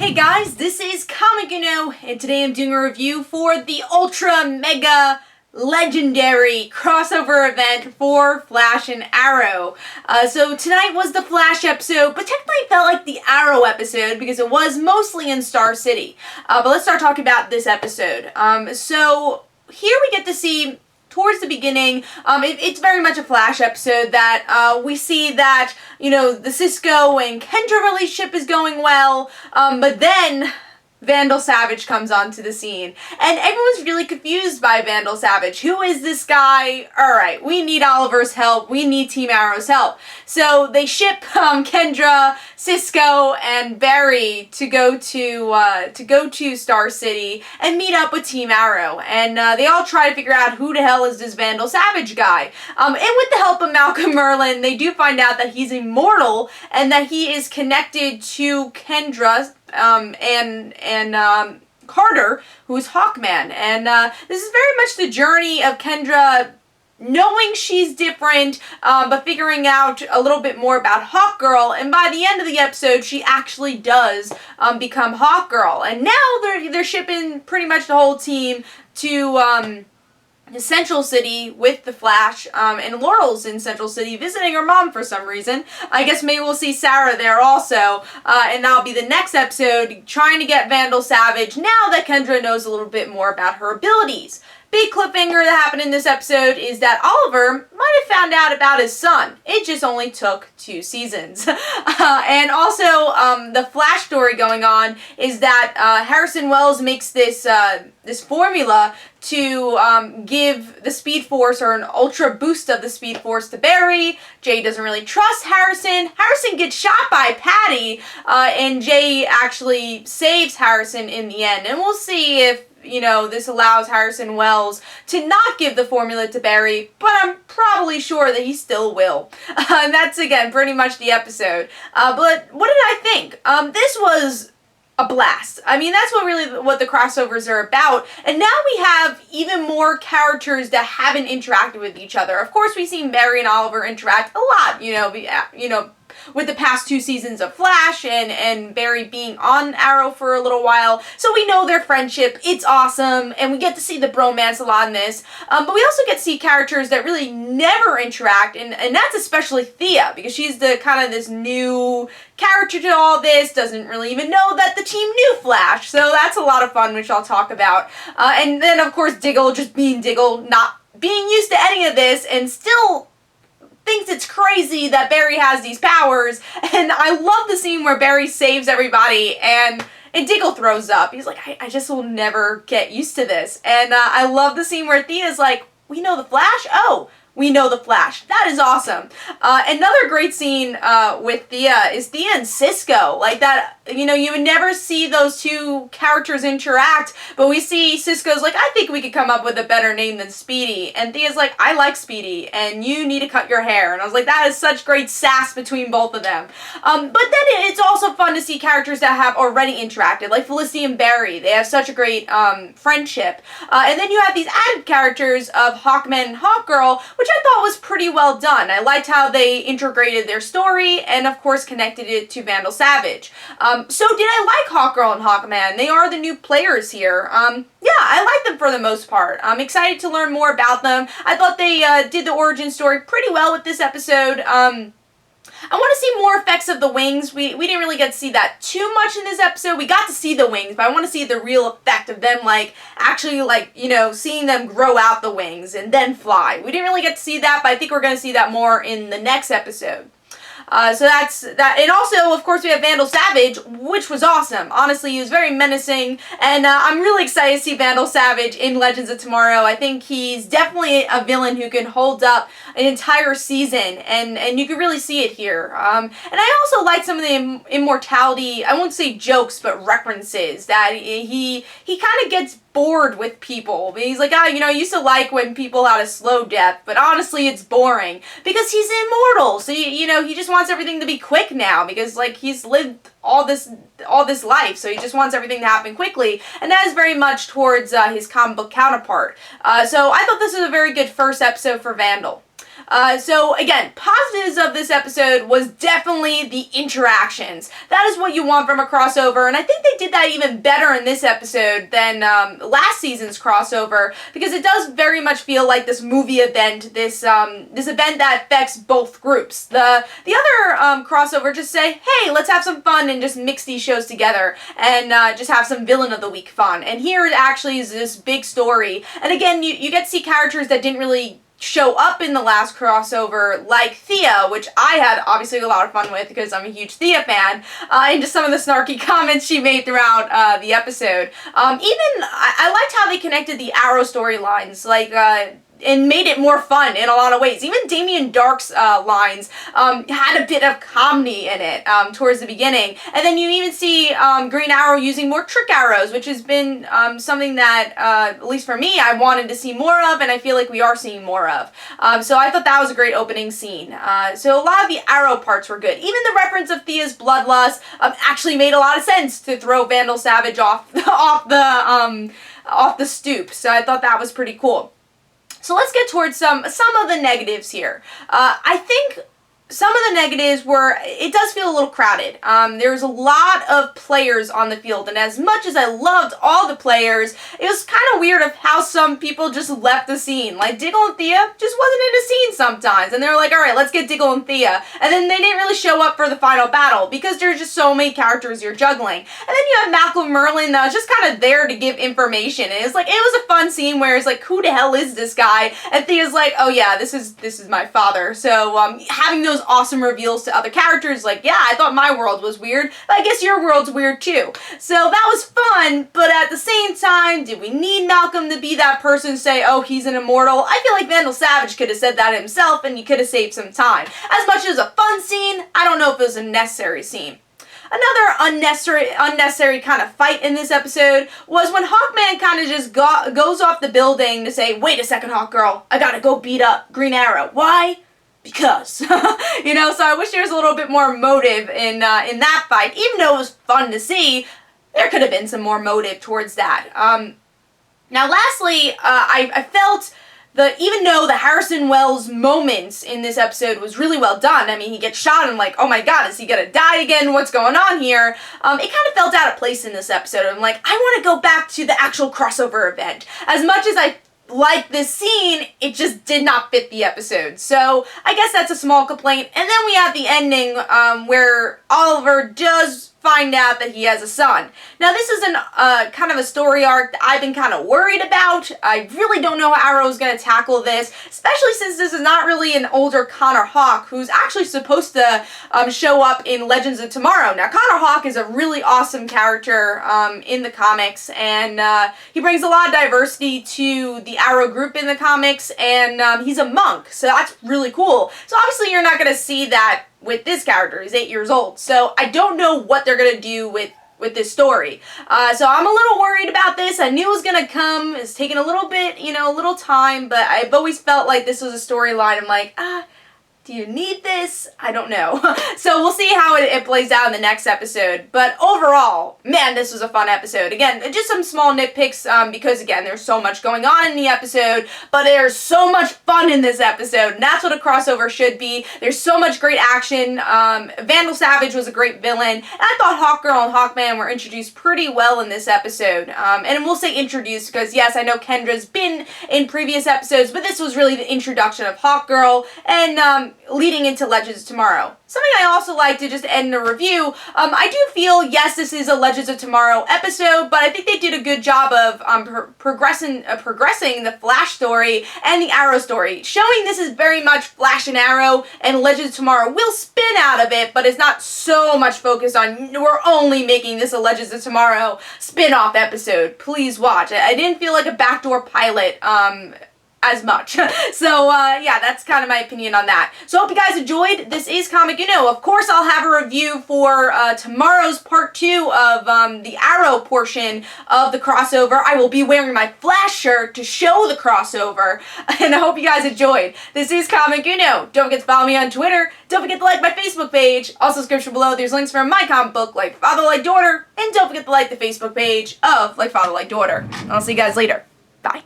Hey guys, this is Comic and today I'm doing a review for the ultra mega legendary crossover event for Flash and Arrow. So tonight was the Flash episode, but technically it felt like the Arrow episode because it was mostly in Star City. But let's start talking about this episode. So here we get to see towards the beginning, it's very much a Flash episode that we see that, the Cisco and Kendra relationship is going well, but then Vandal Savage comes onto the scene, and everyone's really confused by Vandal Savage. Who is this guy? Alright, we need Oliver's help. We need Team Arrow's help. So they ship Kendra, Cisco, and Barry to go to Star City and meet up with Team Arrow. And they all try to figure out who the hell is this Vandal Savage guy. And with the help of Malcolm Merlin, they do find out that he's immortal and that he is connected to Kendra and Carter, who is Hawkman. And this is very much the journey of Kendra knowing she's different, but figuring out a little bit more about Hawkgirl. And by the end of the episode, she actually does become Hawkgirl. And now they're shipping pretty much the whole team to Central City with the Flash, and Laurel's in Central City visiting her mom for some reason. I guess maybe we'll see Sarah there also, and that'll be the next episode, trying to get Vandal Savage now that Kendra knows a little bit more about her abilities. Big cliffhanger that happened in this episode is that Oliver might have found out about his son. It just only took 2 seasons. And also, the Flash story going on is that Harrison Wells makes this formula to give the Speed Force, or an ultra boost of the Speed Force, to Barry. Jay doesn't really trust Harrison. Harrison gets shot by Patty, and Jay actually saves Harrison in the end. And we'll see if this allows Harrison Wells to not give the formula to Barry, but I'm probably sure that he still will. And that's, again, pretty much the episode. But what did I think? This was a blast. I mean, that's what the crossovers are about. And now we have even more characters that haven't interacted with each other. Of course, we've seen Barry and Oliver interact a lot, with the past 2 seasons of Flash and Barry being on Arrow for a little while. So we know their friendship. It's awesome. And we get to see the bromance a lot in this. But we also get to see characters that really never interact. And that's especially Thea, because she's the kind of this new character to all this. Doesn't really even know that the team knew Flash. So that's a lot of fun, which I'll talk about. And then, of course, Diggle just being Diggle, not being used to any of this, and still thinks it's crazy that Barry has these powers. And I love the scene where Barry saves everybody and Diggle throws up. He's like, I just will never get used to this. And I love the scene where Thea's like, we know the Flash? Oh, we know the Flash. That is awesome. Another great scene with Thea is Thea and Cisco. Like that, you would never see those two characters interact, but we see Cisco's like, I think we could come up with a better name than Speedy. And Thea's like, I like Speedy, and you need to cut your hair. And I was like, that is such great sass between both of them. But then it's also fun to see characters that have already interacted, like Felicity and Barry. They have such a great friendship. And then you have these added characters of Hawkman and Hawkgirl, which I thought was pretty well done. I liked how they integrated their story and, of course, connected it to Vandal Savage. So did I like Hawkgirl and Hawkman? They are the new players here. Yeah, I like them for the most part. I'm excited to learn more about them. I thought they did the origin story pretty well with this episode. I want to see more effects of the wings. We didn't really get to see that too much in this episode. We got to see the wings, but I want to see the real effect of them, actually, seeing them grow out the wings and then fly. We didn't really get to see that, but I think we're going to see that more in the next episode. So that's that. And also, of course, we have Vandal Savage, which was awesome. Honestly, he was very menacing, and I'm really excited to see Vandal Savage in Legends of Tomorrow. I think he's definitely a villain who can hold up an entire season, and you can really see it here. And I also like some of the immortality, I won't say jokes, but references that he kind of gets bored with people. He's like, I used to like when people had a slow death, but honestly, it's boring because he's immortal. So, he just wants everything to be quick now because, he's lived all this life, so he just wants everything to happen quickly, and that is very much towards his comic book counterpart. So I thought this was a very good first episode for Vandal. So again, positives of this episode was definitely the interactions. That is what you want from a crossover, and I think they did that even better in this episode than last season's crossover, because it does very much feel like this movie event, this event that affects both groups. The other crossover just say, hey, let's have some fun and just mix these shows together and just have some villain of the week fun. And here it actually is this big story. And again, you get to see characters that didn't really show up in the last crossover, like Thea, which I had obviously a lot of fun with because I'm a huge Thea fan, and just some of the snarky comments she made throughout the episode. I liked how they connected the Arrow storylines, like, and made it more fun in a lot of ways. Even Damien Dark's lines had a bit of comedy in it towards the beginning. And then you even see Green Arrow using more trick arrows, which has been something that, at least for me, I wanted to see more of, and I feel like we are seeing more of. So I thought that was a great opening scene. So a lot of the Arrow parts were good. Even the reference of Thea's bloodlust actually made a lot of sense to throw Vandal Savage off the stoop. So I thought that was pretty cool. So let's get towards some of the negatives here. I think some of the negatives were, it does feel a little crowded. There's a lot of players on the field, and as much as I loved all the players, it was kind of weird of how some people just left the scene. Like Diggle and Thea just wasn't in a scene sometimes, and they were like, alright, let's get Diggle and Thea. And then they didn't really show up for the final battle because there's just so many characters you're juggling. And then you have Malcolm Merlin that was just kind of there to give information, and it's like, it was a fun scene where it's like, who the hell is this guy? And Thea's like, oh yeah, this is my father. So having those awesome reveals to other characters, like, yeah, I thought my world was weird, but I guess your world's weird too. So that was fun, but at the same time, did we need Malcolm to be that person to say, oh, he's an immortal? I feel like Vandal Savage could have said that himself, and you could have saved some time. As much as a fun scene, I don't know if it was a necessary scene. Another unnecessary kind of fight in this episode was when Hawkman kind of just goes off the building to say, wait a second, Hawkgirl, I gotta go beat up Green Arrow. Why? Because, you know, so I wish there was a little bit more motive in that fight. Even though it was fun to see, there could have been some more motive towards that. Now, lastly, I felt that even though the Harrison Wells moments in this episode was really well done, I mean, he gets shot and I'm like, oh my god, is he gonna die again? What's going on here? It kind of felt out of place in this episode. I'm like, I want to go back to the actual crossover event. As much as I like this scene, it just did not fit the episode. So I guess that's a small complaint. And then we have the ending where Oliver does find out that he has a son. Now this is kind of a story arc that I've been kind of worried about. I really don't know how Arrow is going to tackle this, especially since this is not really an older Connor Hawke, who's actually supposed to show up in Legends of Tomorrow. Now Connor Hawke is a really awesome character in the comics, and he brings a lot of diversity to the Arrow group in the comics, and he's a monk, so that's really cool. So obviously you're not going to see that with this character. He's 8 years old. So I don't know what they're going to do with this story. So I'm a little worried about this. I knew it was going to come. It's taken a little bit, you know, a little time, but I've always felt like this was a storyline. I'm like, do you need this? I don't know. So we'll see how it plays out in the next episode. But overall, man, this was a fun episode. Again, just some small nitpicks because, again, there's so much going on in the episode, but there's so much fun in this episode, and that's what a crossover should be. There's so much great action. Vandal Savage was a great villain, and I thought Hawkgirl and Hawkman were introduced pretty well in this episode. And we'll say introduced because, yes, I know Kendra's been in previous episodes, but this was really the introduction of Hawkgirl, and leading into Legends of Tomorrow. Something I also like to just end the review, I do feel, yes, this is a Legends of Tomorrow episode, but I think they did a good job of progressing the Flash story and the Arrow story, showing this is very much Flash and Arrow, and Legends of Tomorrow will spin out of it, but it's not so much focused on, we're only making this a Legends of Tomorrow spin-off episode. Please watch. I didn't feel like a backdoor pilot, as much. So, yeah, that's kind of my opinion on that. So, I hope you guys enjoyed. This is Comic You Know. Of course, I'll have a review for tomorrow's part 2 of the Arrow portion of the crossover. I will be wearing my Flash shirt to show the crossover, and I hope you guys enjoyed. This is Comic You Know. Don't forget to follow me on Twitter. Don't forget to like my Facebook page. Also, description below, there's links for my comic book, Like Father, Like Daughter, and don't forget to like the Facebook page of Like Father, Like Daughter. I'll see you guys later. Bye.